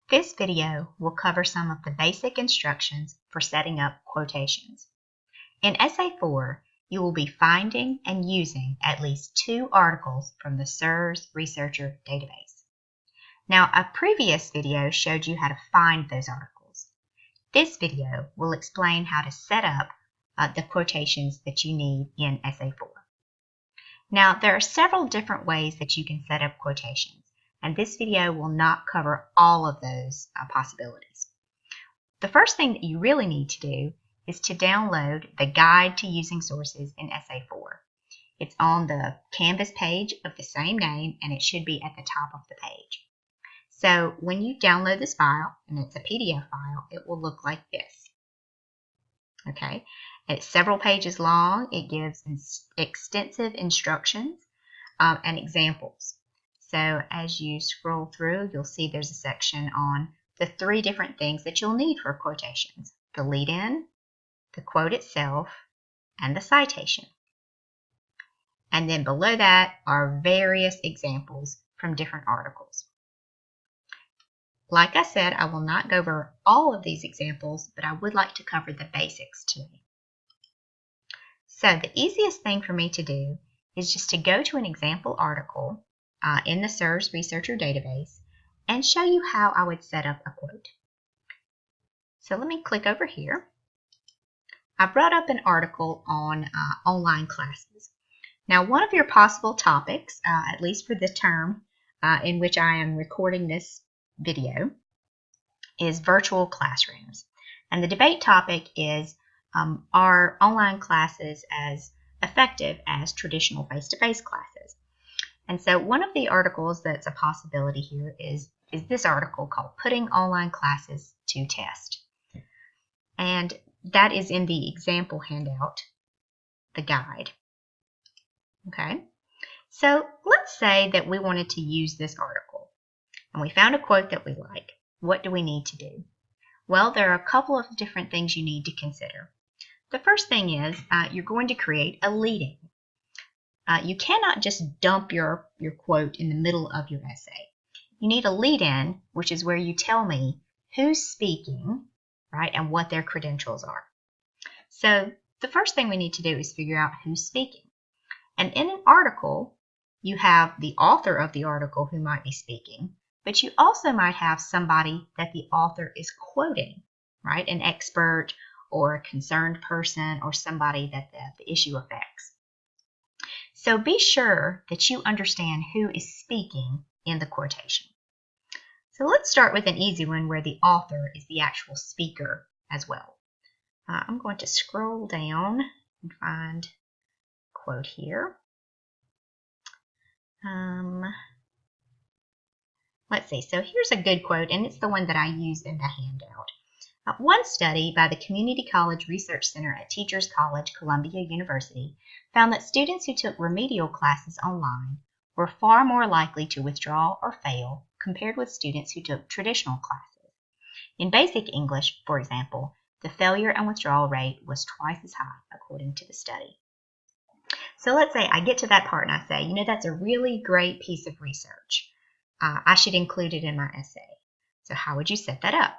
This video will cover some of the basic instructions for setting up quotations. In Essay 4, you will be finding and using at least 2 articles from the SIRS Researcher database. Now, a previous video showed you how to find those articles. This video will explain how to set up the quotations that you need in Essay 4. Now, there are several different ways that you can set up quotations, and this video will not cover all of those possibilities. The first thing that you really need to do is to download the Guide to Using Sources in Essay 4. It's on the Canvas page of the same name, and it should be at the top of the page. So when you download this file, and it's a PDF file, it will look like this. Okay, it's several pages long. It gives extensive instructions and examples. So as you scroll through, you'll see there's a section on the 3 different things that you'll need for quotations: the lead-in, the quote itself, and the citation. And then below that are various examples from different articles. Like I said, I will not go over all of these examples, but I would like to cover the basics today. So the easiest thing for me to do is just to go to an example article in the SIRS Researcher database and show you how I would set up a quote. So let me click over here. I brought up an article on online classes. Now, one of your possible topics, at least for the term in which I am recording this video, is virtual classrooms. And the debate topic is, are online classes as effective as traditional face-to-face classes? And so one of the articles that's a possibility here is this article called Putting Online Classes to Test. And that is in the example handout, the guide. Okay, so let's say that we wanted to use this article and we found a quote that we like. What do we need to do? Well, there are a couple of different things you need to consider. The first thing is you're going to create a lead-in. You cannot just dump your quote in the middle of your essay. You need a lead-in, which is where you tell me who's speaking, right, and what their credentials are. So the first thing we need to do is figure out who's speaking. And in an article, you have the author of the article who might be speaking, but you also might have somebody that the author is quoting, right, an expert or a concerned person or somebody that the issue affects. So be sure that you understand who is speaking in the quotation. So let's start with an easy one where the author is the actual speaker as well. I'm going to scroll down and find a quote here. Let's see. So here's a good quote, and it's the one that I used in the handout. One study by the Community College Research Center at Teachers College, Columbia University, found that students who took remedial classes online were far more likely to withdraw or fail compared with students who took traditional classes. In basic English, for example, the failure and withdrawal rate was twice as high, according to the study. So let's say I get to that part and I say, you know, that's a really great piece of research. I should include it in my essay. So how would you set that up?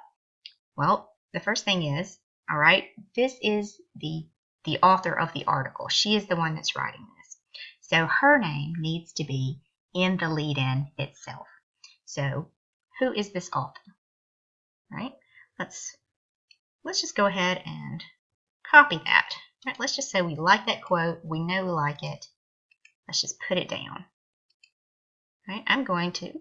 Well, the first thing is, all right, this is the author of the article. She is the one that's writing this. So her name needs to be in the lead-in itself. So who is this author? Right? Let's just go ahead and copy that. Right, let's just say we like that quote. We know we like it. Let's just put it down. Right, I'm going to,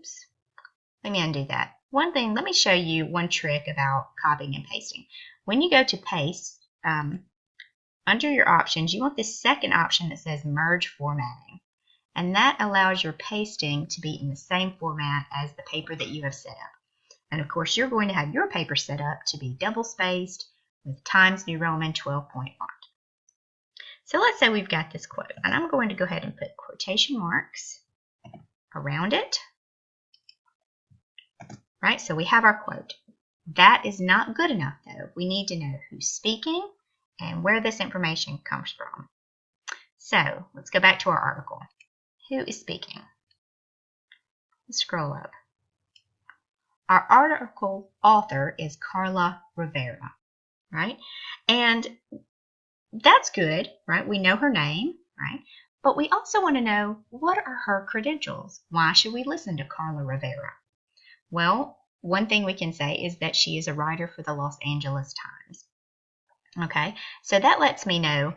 let me undo that. One thing, let me show you one trick about copying and pasting. When you go to paste, under your options, you want this second option that says merge formatting. And that allows your pasting to be in the same format as the paper that you have set up. And of course, you're going to have your paper set up to be double-spaced with Times New Roman 12-point font. So let's say we've got this quote, and I'm going to go ahead and put quotation marks around it. Right, so we have our quote. That is not good enough, though. We need to know who's speaking and where this information comes from. So let's go back to our article. Who is speaking? Let's scroll up. our article author is Carla Rivera, right? And that's good, right? We know her name, right? But we also want to know, what are her credentials? Why should we listen to Carla Rivera? Well, one thing we can say is that she is a writer for the Los Angeles Times. Okay, so that lets me know,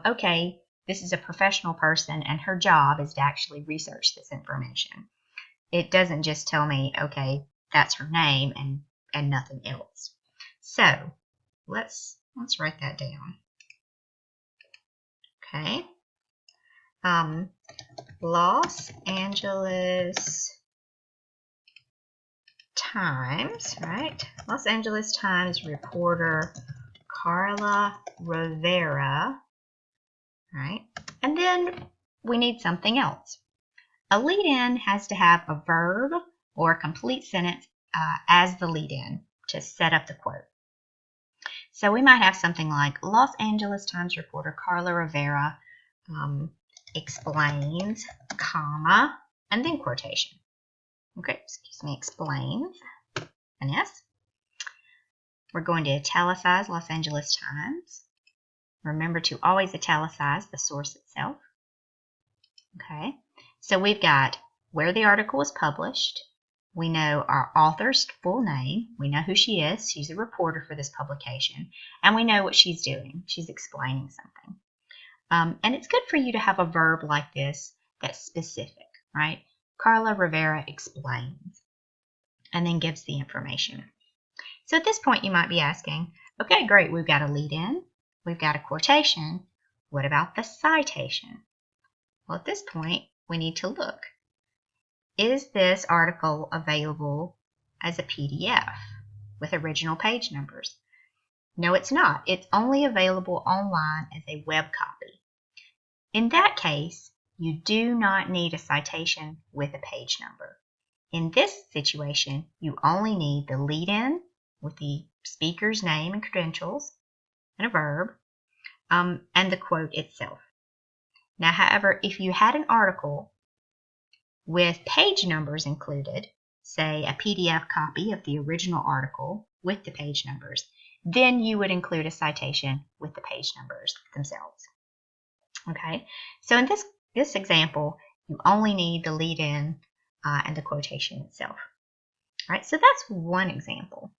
okay, this is a professional person and her job is to actually research this information. It doesn't just tell me, okay, that's her name and nothing else. So let's write that down. Okay. Los Angeles Times, right? Los Angeles Times reporter Carla Rivera, right? And then we need something else. A lead-in has to have a verb or a complete sentence as the lead-in to set up the quote. So we might have something like, Los Angeles Times reporter Carla Rivera explains, comma, and then quotation. Okay, excuse me, explains, and yes. We're going to italicize Los Angeles Times. Remember to always italicize the source itself. Okay, so we've got where the article was published. We know our author's full name. We know who she is. She's a reporter for this publication. And we know what she's doing. She's explaining something. And it's good for you to have a verb like this that's specific, right? Carla Rivera explains and then gives the information. So at this point, you might be asking, okay, great, we've got a lead-in, we've got a quotation. What about the citation? Well, at this point, we need to look. Is this article available as a PDF with original page numbers? No, it's not. It's only available online as a web copy. In that case, you do not need a citation with a page number. In this situation, you only need the lead-in with the speaker's name and credentials and a verb, and the quote itself. Now, however, if you had an article with page numbers included, say a PDF copy of the original article with the page numbers, then you would include a citation with the page numbers themselves. Okay, so in this example, you only need the lead-in and the quotation itself. All right, so that's one example.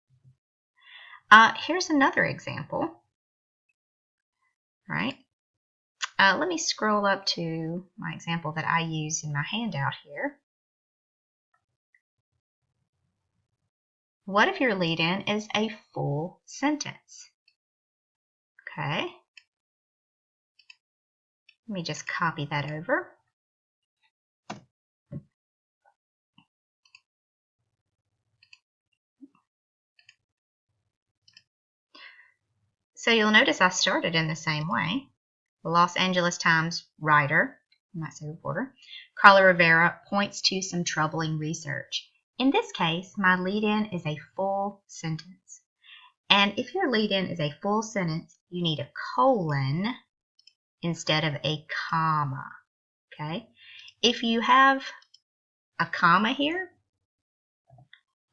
Here's another example. All right. Let me scroll up to my example that I use in my handout here. What if your lead-in is a full sentence? Okay. Let me just copy that over. So you'll notice I started in the same way. The Los Angeles Times writer, I might say reporter, Carla Rivera points to some troubling research. In this case, my lead-in is a full sentence. And if your lead-in is a full sentence, you need a colon instead of a comma. Okay? If you have a comma here,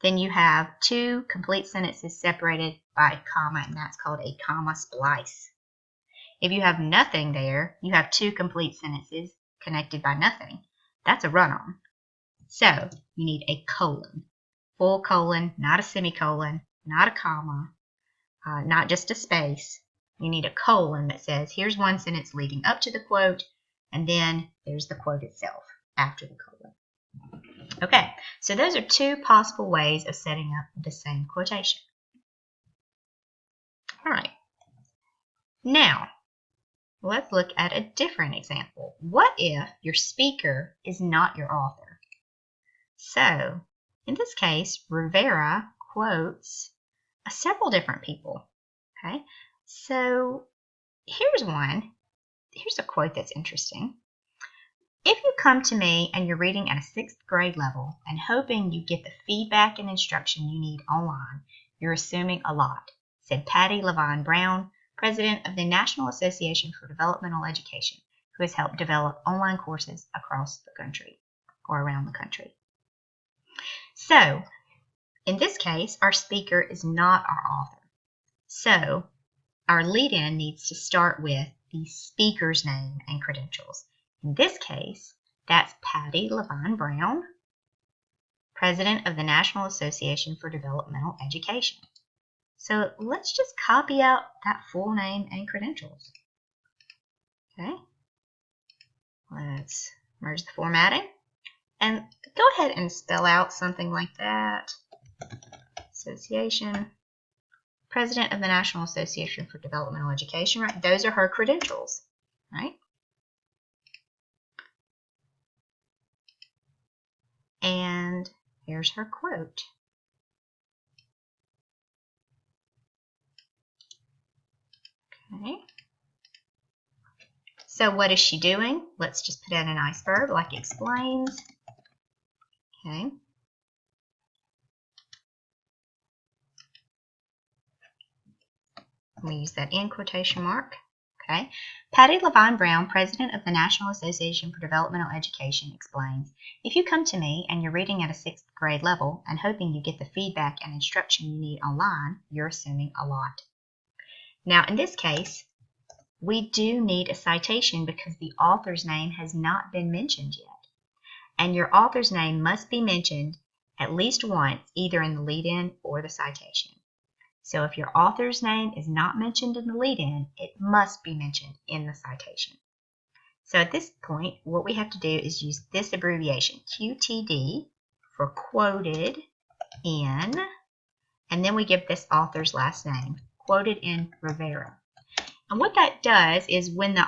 then you have two complete sentences separated by a comma, and that's called a comma splice. If you have nothing there, you have two complete sentences connected by nothing. That's a run-on. So you need a colon, full colon, not a semicolon, not a comma, not just a space. You need a colon that says, here's one sentence leading up to the quote, and then there's the quote itself after the colon. Okay, so those are two possible ways of setting up the same quotation. All right. Now, let's look at a different example. What if your speaker is not your author? So, in this case, Rivera quotes several different people. Okay, so here's one. Here's a quote that's interesting. If you come to me and you're reading at a 6th grade level and hoping you get the feedback and instruction you need online, you're assuming a lot, said Patty Levine Brown, president of the National Association for Developmental Education, who has helped develop online courses across the country or around the country. So, In this case, our speaker is not our author. So our lead-in needs to start with the speaker's name and credentials. In this case, that's Patty Levine Brown, President of the National Association for Developmental Education. So let's just copy out that full name and credentials. Okay, let's merge the formatting and go ahead and spell out something like that. Association, President of the National Association for Developmental Education, right? Those are her credentials, right? And here's her quote. Okay. So what is she doing? Let's just put in a nice verb like explains. Okay. We use that in quotation mark. Okay. Patty Levine Brown, President of the National Association for Developmental Education, explains, if you come to me and you're reading at a 6th grade level and hoping you get the feedback and instruction you need online, you're assuming a lot. Now, in this case, we do need a citation because the author's name has not been mentioned yet. And your author's name must be mentioned at least once, either in the lead-in or the citation. So if your author's name is not mentioned in the lead-in, it must be mentioned in the citation. So at this point, what we have to do is use this abbreviation, QTD, for quoted in, and then we give this author's last name, quoted in Rivera. And what that does is when the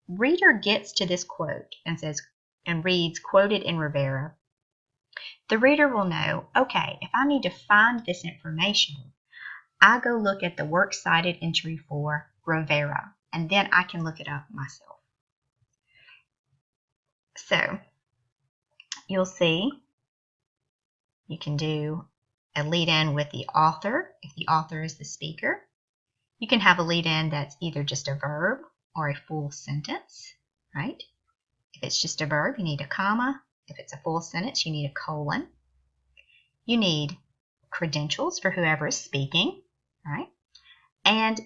reader gets to this quote and says and reads quoted in Rivera, the reader will know, okay, if I need to find this information, I go look at the works cited entry for Rivera, and then I can look it up myself. So you'll see you can do a lead-in with the author if the author is the speaker. You can have a lead-in that's either just a verb or a full sentence, right? If it's just a verb, you need a comma. If it's a full sentence, you need a colon. You need credentials for whoever is speaking, right? And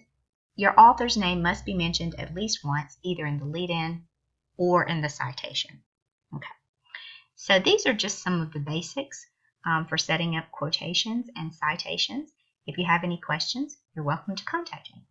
your author's name must be mentioned at least once, either in the lead-in or in the citation. Okay. So these are just some of the basics for setting up quotations and citations. If you have any questions, you're welcome to contact me.